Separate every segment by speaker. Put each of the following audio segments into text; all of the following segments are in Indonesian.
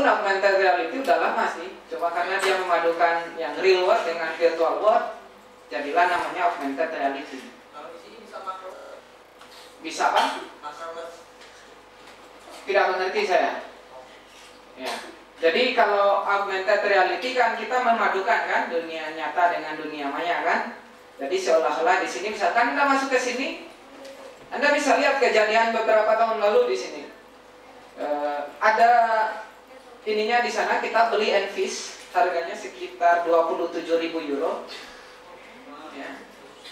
Speaker 1: pun augmented reality udah lama sih, cuma karena dia memadukan yang real world dengan virtual world, jadilah namanya augmented reality.
Speaker 2: Kalau di sini bisa makro.
Speaker 1: Bisa Pak? Tidak mengerti saya. Ya. Jadi kalau augmented reality kan kita memadukan kan dunia nyata dengan dunia maya kan. Jadi seolah-olah di sini misalkan Anda masuk ke sini, Anda bisa lihat kejadian beberapa tahun lalu di sini. Ada ininya di sana, kita beli Envis, harganya sekitar 27.000 euro. Ya.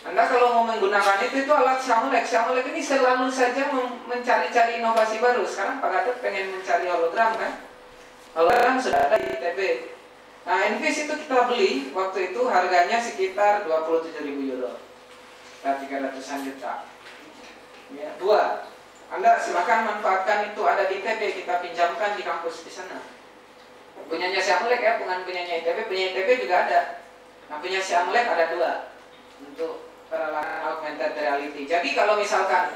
Speaker 1: Anda kalau mau menggunakan itu alat Samulek. Samulek ini selalu saja mencari-cari inovasi baru. Sekarang Pak Gatot pengen mencari hologram kan? Hologram sudah ada di ITB. Nah, Envis itu kita beli waktu itu harganya sekitar 27.000 euro, 300-an juta. Ya, dua. Anda silakan manfaatkan itu, ada di ITB, kita pinjamkan di kampus di sana. Punyanya Samulek ya, bukan punyanya ITB, punya ITB juga ada. Nah, punya Samulek ada dua untuk peralatan augmented reality. Jadi kalau misalkan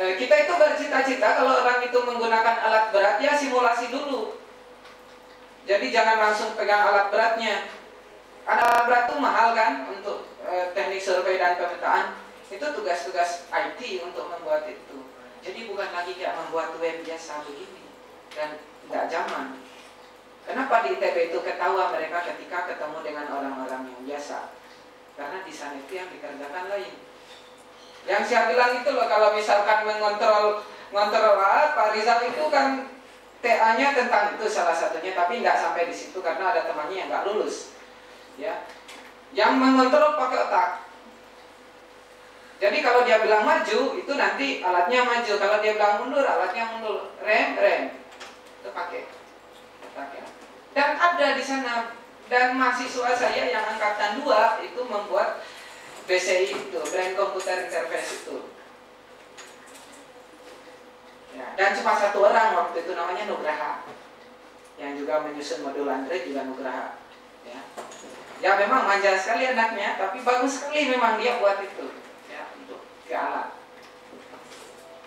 Speaker 1: kita itu bercita-cita kalau orang itu menggunakan alat berat, ya simulasi dulu. Jadi jangan langsung pegang alat beratnya. Karena alat berat itu mahal kan untuk teknik survei dan pemetaan. Itu tugas-tugas IT untuk membuat itu. Jadi bukan lagi kayak membuat web biasa begini dan tidak zaman. Kenapa di ITB itu ketawa mereka ketika ketemu dengan orang-orang yang biasa? Karena di sana itu yang dikerjakan lain. Yang saya bilang itu loh, kalau misalkan mengontrol Pak Rizal itu kan TA-nya tentang itu salah satunya, tapi nggak sampai di situ karena ada temannya yang nggak lulus. Ya, yang mengontrol pakai otak. Jadi kalau dia bilang maju, itu nanti alatnya maju. Kalau dia bilang mundur, alatnya mundur. Rem, itu pakai. Dan ada di sana. Dan mahasiswa saya yang angkatan 2 itu membuat BCI itu, Brain Computer Interface itu. Ya, dan cuma satu orang waktu itu namanya Nugraha, yang juga menyusun modul Android juga Nugraha. Ya memang manja sekali anaknya, tapi bagus sekali memang dia buat itu. Ke alat.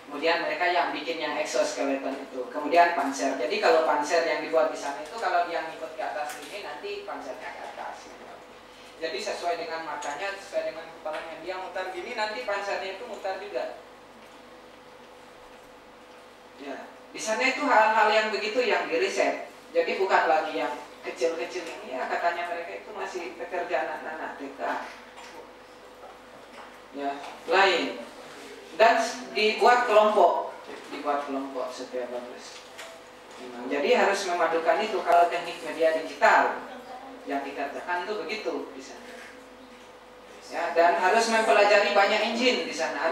Speaker 1: Kemudian mereka yang bikin yang exoskeleton itu. Kemudian panser. Jadi kalau panser yang dibuat di sana itu kalau dia ngikut ke atas ini nanti pansernya ke atas. Jadi sesuai dengan matanya, sesuai dengan kepalanya dia mutar gini, nanti pansernya itu mutar juga. Ya, di sana itu hal-hal yang begitu yang diriset. Jadi bukan lagi yang kecil-kecil ini ya, katanya mereka itu masih pekerjaan anak-anak TK. Ya, lain. Dan dibuat kelompok supaya bagus. Jadi harus memadukan itu. Kalau teknik media digital yang dikerjakan itu begitu di sana. Ya, dan harus mempelajari banyak engine di sana,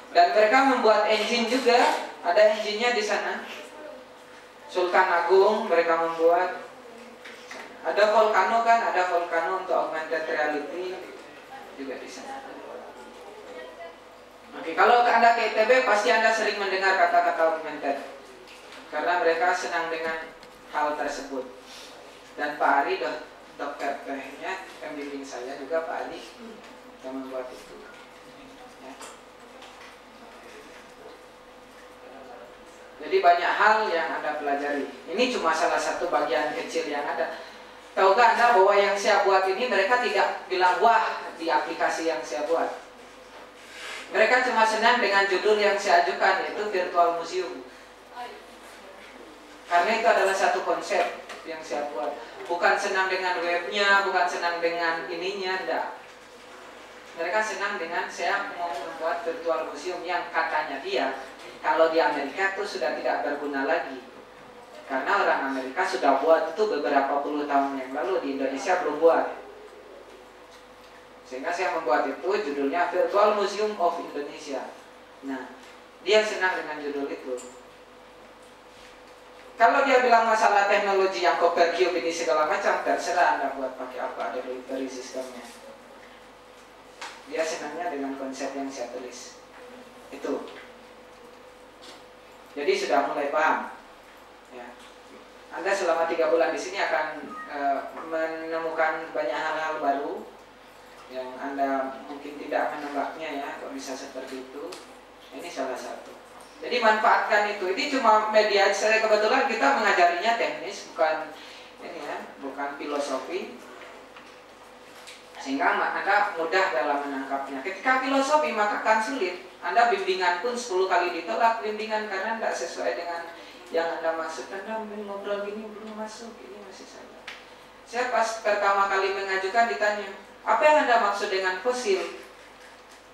Speaker 1: Dan mereka membuat engine juga, ada engine-nya di sana. Sultan Agung mereka membuat. Ada Volcano untuk augmented reality juga di sana. Oke, kalau Anda ke ITB pasti Anda sering mendengar kata-kata augmented, karena mereka senang dengan hal tersebut. Dan Pak Ari, dokter tehnya, pembimbing saya juga Pak Ari yang membuat itu. Ya. Jadi banyak hal yang Anda pelajari. Ini cuma salah satu bagian kecil yang ada. Tahukah Anda bahwa yang saya buat ini mereka tidak bilang wah di aplikasi yang saya buat. Mereka cuma senang dengan judul yang saya ajukan, yaitu virtual museum. Karena itu adalah satu konsep yang saya buat. Bukan senang dengan webnya, bukan senang dengan ininya, enggak. Mereka senang dengan saya mau membuat virtual museum yang katanya dia, kalau di Amerika itu sudah tidak berguna lagi. Karena orang Amerika sudah buat itu beberapa puluh tahun yang lalu, di Indonesia belum buat. Sehingga saya membuat itu judulnya Virtual Museum of Indonesia. Nah, dia senang dengan judul itu. Kalau dia bilang masalah teknologi yang Copper Cube ini segala macam, terserah Anda buat pakai apa, ada delivery sistemnya. Dia senangnya dengan konsep yang saya tulis. Itu. Jadi sudah mulai paham. Ya. Anda selama 3 bulan di sini akan menemukan banyak hal-hal baru yang Anda mungkin tidak menebaknya ya, kok bisa seperti itu. Ini salah satu. Jadi manfaatkan itu. Ini cuma media. Saya kebetulan kita mengajarinya teknis, bukan ini ya, bukan filosofi. Sehingga Anda mudah dalam menangkapnya. Ketika filosofi maka akan sulit. Anda bimbingan pun 10 kali ditolak bimbingan karena tidak sesuai dengan yang Anda maksud. Anda ngobrol gini belum masuk, ini masih salah. Saya pas pertama kali mengajukan ditanya, apa yang Anda maksud dengan fosil?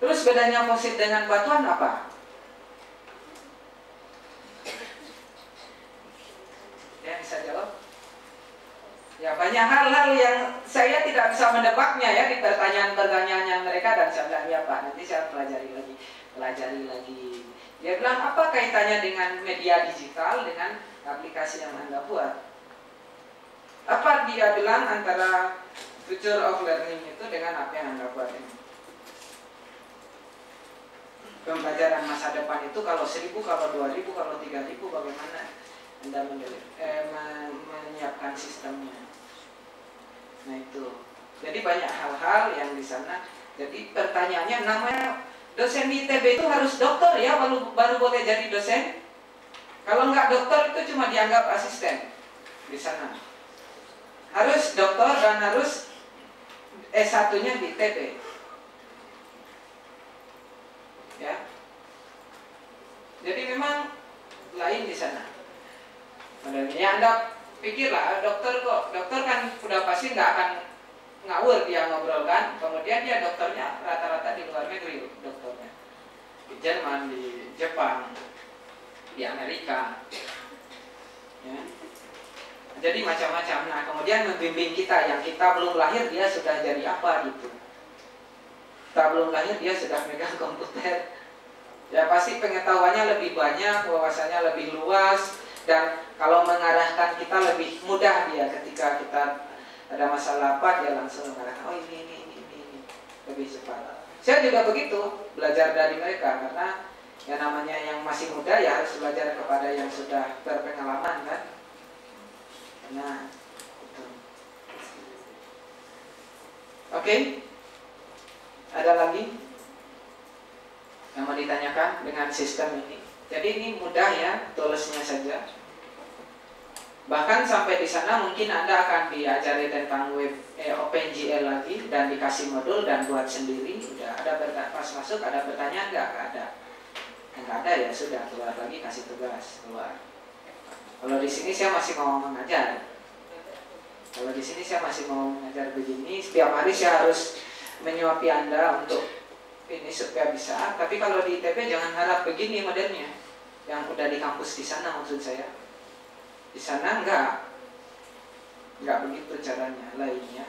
Speaker 1: Terus bedanya fosil dengan batuan apa? Ya, bisa jawab? Ya, banyak hal-hal yang saya tidak bisa menebaknya ya di pertanyaan-pertanyaannya mereka, dan saya bilang ya Pak, nanti saya pelajari lagi. Dia bilang apa kaitannya dengan media digital dengan aplikasi yang Anda buat? Apa dia bilang antara future of learning itu dengan apa yang Anda buat ini? Pembelajaran masa depan itu kalau 1000, kalau 2000, kalau 3000 bagaimana Anda menyiapkan sistemnya? Nah itu, jadi banyak hal-hal yang di sana. Jadi pertanyaannya, namanya dosen di ITB itu harus dokter ya, baru boleh jadi dosen. Kalau nggak dokter itu cuma dianggap asisten di sana. Harus dokter dan harus S1-nya di ITB. Ya, jadi memang lain di sana. Ya Anda pikirlah, dokter kan sudah pasti nggak akan ngawur dia ngobrol kan. Kemudian dia dokternya rata-rata di luar negeri, dokternya di Jerman, di Jepang, di Amerika, ya. Jadi macam-macam. Nah kemudian membimbing kita, yang kita belum lahir dia sudah jadi apa gitu. Kita belum lahir dia sudah megang komputer. Ya pasti pengetahuannya lebih banyak, wawasannya lebih luas. Dan kalau mengarahkan kita lebih mudah dia, ketika kita ada masalah apa dia langsung mengarahkan, oh ini lebih cepat. Saya juga begitu, belajar dari mereka, karena yang namanya yang masih muda ya harus belajar kepada yang sudah berpengalaman kan. Nah itu. Oke. Ada lagi yang mau ditanyakan dengan sistem ini? Jadi ini mudah ya, tulisnya saja. Bahkan sampai di sana mungkin Anda akan diajari tentang OpenGL lagi dan dikasih modul dan buat sendiri. Udah ada pas masuk ada pertanyaan nggak ada? Nggak ada ya sudah, keluar lagi kasih tugas keluar. Kalau di sini saya masih mau mengajar. Kalau di sini saya masih mau mengajar begini. Setiap hari saya harus menyuapi Anda untuk ini supaya bisa. Tapi kalau di ITB jangan harap begini modelnya, yang udah di kampus di sana maksud saya. Di sana enggak begitu caranya, lainnya.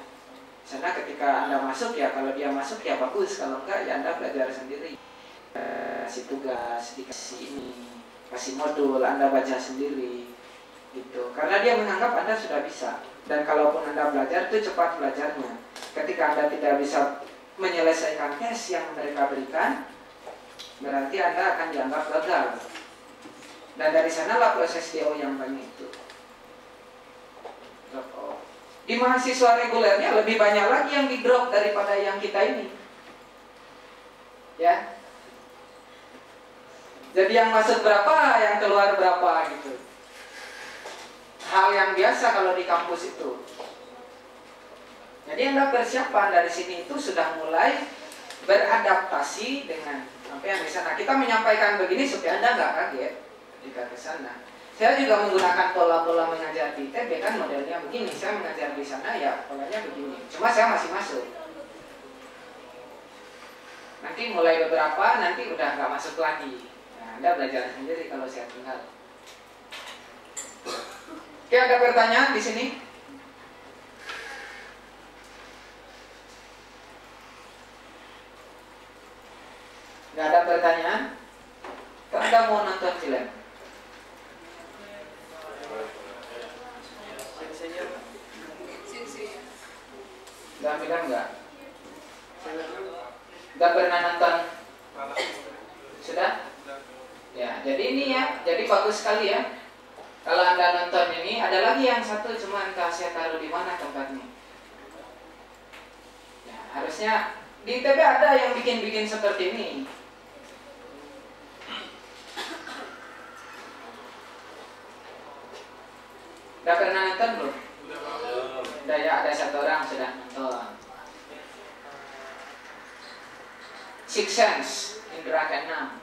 Speaker 1: Di sana ketika Anda masuk ya, kalau dia masuk ya bagus, kalau enggak ya Anda belajar sendiri. Kasih tugas, dikasih ini, kasih modul, Anda baca sendiri gitu. Karena dia menganggap Anda sudah bisa. Dan kalaupun Anda belajar itu cepat belajarnya. Ketika Anda tidak bisa menyelesaikan tes yang mereka berikan, berarti Anda akan dianggap gagal. Dan dari sanalah proses DO yang banyak itu. Di mahasiswa regulernya lebih banyak lagi yang di drop daripada yang kita ini. Ya. Jadi yang masuk berapa, yang keluar berapa gitu. Hal yang biasa kalau di kampus itu. Jadi Anda persiapan dari sini itu sudah mulai beradaptasi dengan apa yang di sana. Kita menyampaikan begini supaya Anda nggak kaget jika ke sana. Saya juga menggunakan pola-pola mengajar di ITB kan modelnya begini. Saya mengajar di sana ya polanya begini. Cuma saya masih masuk. Nanti mulai beberapa nanti udah nggak masuk lagi. Nah, Anda belajar sendiri kalau saya tinggal. Oke, ada pertanyaan di sini? Nggak ada pertanyaan? Anda mau nonton film? Nggak film nggak? Nggak pernah nonton? Sudah? Ya, jadi ini ya, jadi bagus sekali ya. Kalau Anda nonton ini, ada lagi yang satu, cuma entah saya taruh di mana tempatnya. Ya, harusnya di ITB ada yang bikin-bikin seperti ini. Udah pernah nonton belum? Udah ya, ada satu orang sudah nonton. Six Sense, indera keenam.